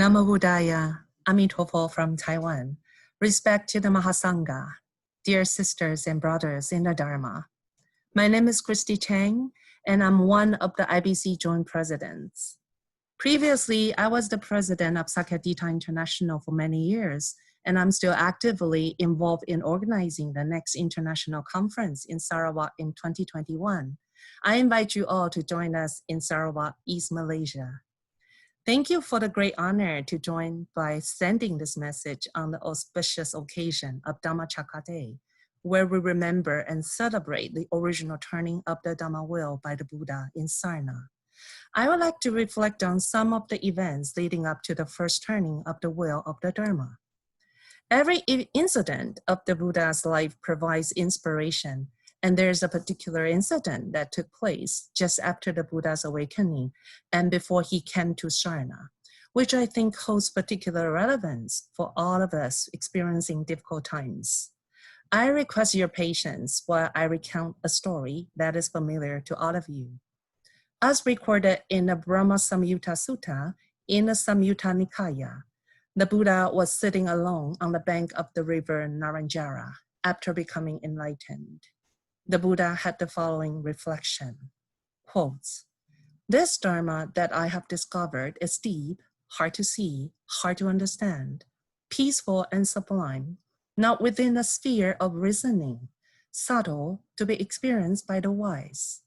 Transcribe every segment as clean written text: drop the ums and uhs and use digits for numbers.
Namo Buddhaya, Amitofo from Taiwan. Respect to the Mahasangha, dear sisters and brothers in the Dharma. My name is Christie Chang, and I'm one of the IBC Joint Presidents. Previously, I was the president of Sakadita International for many years, and I'm still actively involved in organizing the next international conference in Sarawak in 2021. I invite you all to join us in Sarawak, East Malaysia. Thank you for the great honor to join by sending this message on the auspicious occasion of Dhamma Cakka Day, where we remember and celebrate the original turning of the Dhamma wheel by the Buddha in Sarnath. I would like to reflect on some of the events leading up to the first turning of the wheel of the Dharma. Every incident of the Buddha's life provides inspiration, and there's a particular incident that took place just after the Buddha's awakening and before he came to Sarnath, which I think holds particular relevance for all of us experiencing difficult times. I request your patience while I recount a story that is familiar to all of you. As recorded in the Brahma Samyutta Sutta in the Samyutta Nikaya, the Buddha was sitting alone on the bank of the river Naranjara after becoming enlightened. The Buddha had the following reflection, quotes, "This Dharma that I have discovered is deep, hard to see, hard to understand, peaceful and sublime, not within the sphere of reasoning, subtle to be experienced by the wise.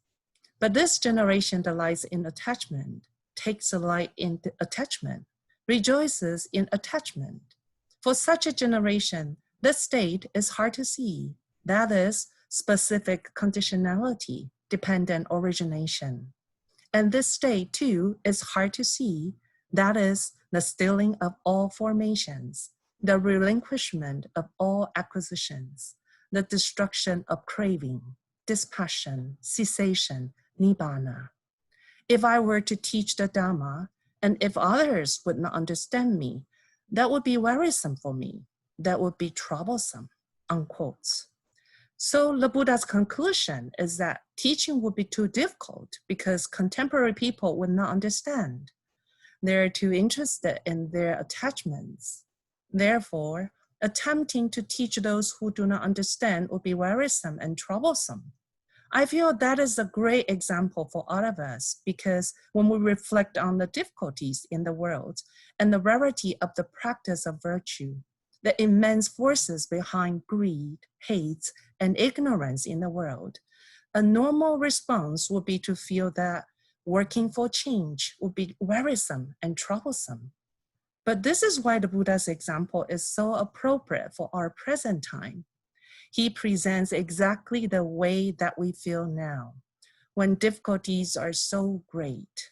But this generation delights in attachment, takes delight in attachment, rejoices in attachment. For such a generation, this state is hard to see, that is, specific conditionality, dependent origination. And this state too is hard to see, that is, the stilling of all formations, the relinquishment of all acquisitions, the destruction of craving, dispassion, cessation, nibbana. If I were to teach the Dhamma, and if others would not understand me, that would be wearisome for me, that would be troublesome," unquote. So the Buddha's conclusion is that teaching would be too difficult because contemporary people would not understand. They're too interested in their attachments. Therefore, attempting to teach those who do not understand would be wearisome and troublesome. I feel that is a great example for all of us because when we reflect on the difficulties in the world and the rarity of the practice of virtue, the immense forces behind greed, hate, and ignorance in the world, a normal response would be to feel that working for change would be wearisome and troublesome. But this is why the Buddha's example is so appropriate for our present time. He presents exactly the way that we feel now, when difficulties are so great.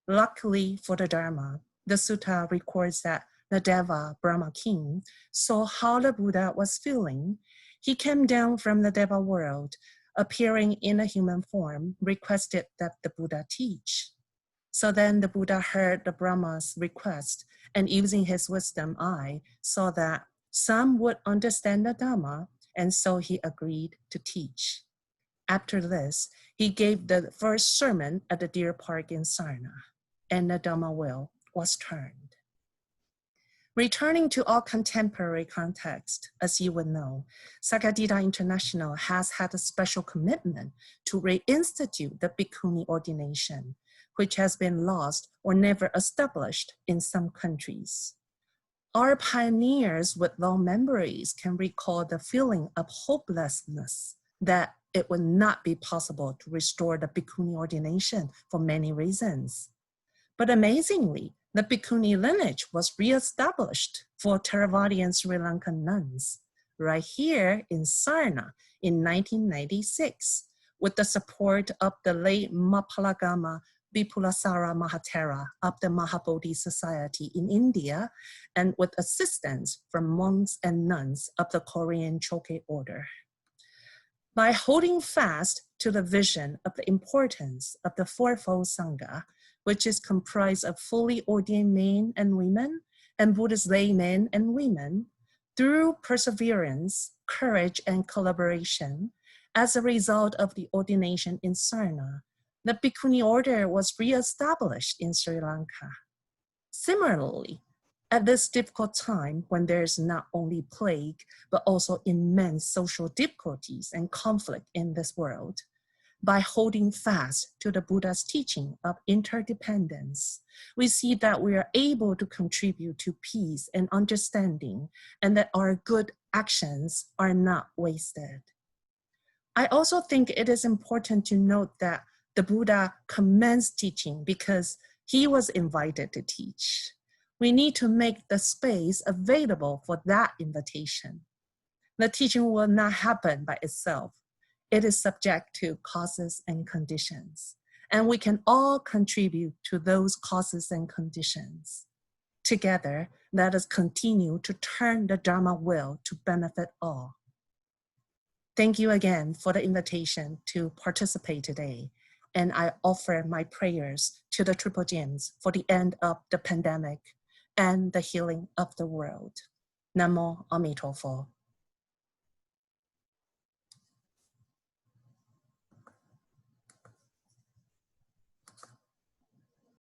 Luckily for the Dharma, the sutta records that the Deva Brahma king saw how the Buddha was feeling. He came down from the Deva world, appearing in a human form, requested that the Buddha teach. So then the Buddha heard the Brahma's request, and using his wisdom eye, saw that some would understand the Dhamma, and so he agreed to teach. After this, he gave the first sermon at the deer park in Sarnath, and the Dhamma wheel was turned. Returning to our contemporary context, as you would know, Sakadita International has had a special commitment to reinstitute the bhikkhuni ordination, which has been lost or never established in some countries. Our pioneers with long memories can recall the feeling of hopelessness that it would not be possible to restore the bhikkhuni ordination for many reasons. But amazingly, the bhikkhuni lineage was reestablished for Theravadian Sri Lankan nuns right here in Sarnath in 1996 with the support of the late Mapalagama Bipulasara Mahatera of the Mahabodhi Society in India and with assistance from monks and nuns of the Korean Choke order. By holding fast to the vision of the importance of the fourfold Sangha, which is comprised of fully ordained men and women and Buddhist laymen and women, through perseverance, courage, and collaboration, as a result of the ordination in Sarnath, the Bhikkhuni order was reestablished in Sri Lanka. Similarly, At this difficult time, when there's not only plague, but also immense social difficulties and conflict in this world, by holding fast to the Buddha's teaching of interdependence, we see that we are able to contribute to peace and understanding, and that our good actions are not wasted. I also think it is important to note that the Buddha commenced teaching because he was invited to teach. We need to make the space available for that invitation. The teaching will not happen by itself. It is subject to causes and conditions, and we can all contribute to those causes and conditions. Together, let us continue to turn the Dharma wheel to benefit all. Thank you again for the invitation to participate today, and I offer my prayers to the Triple Gems for the end of the pandemic and the healing of the world. Namo Amitofo.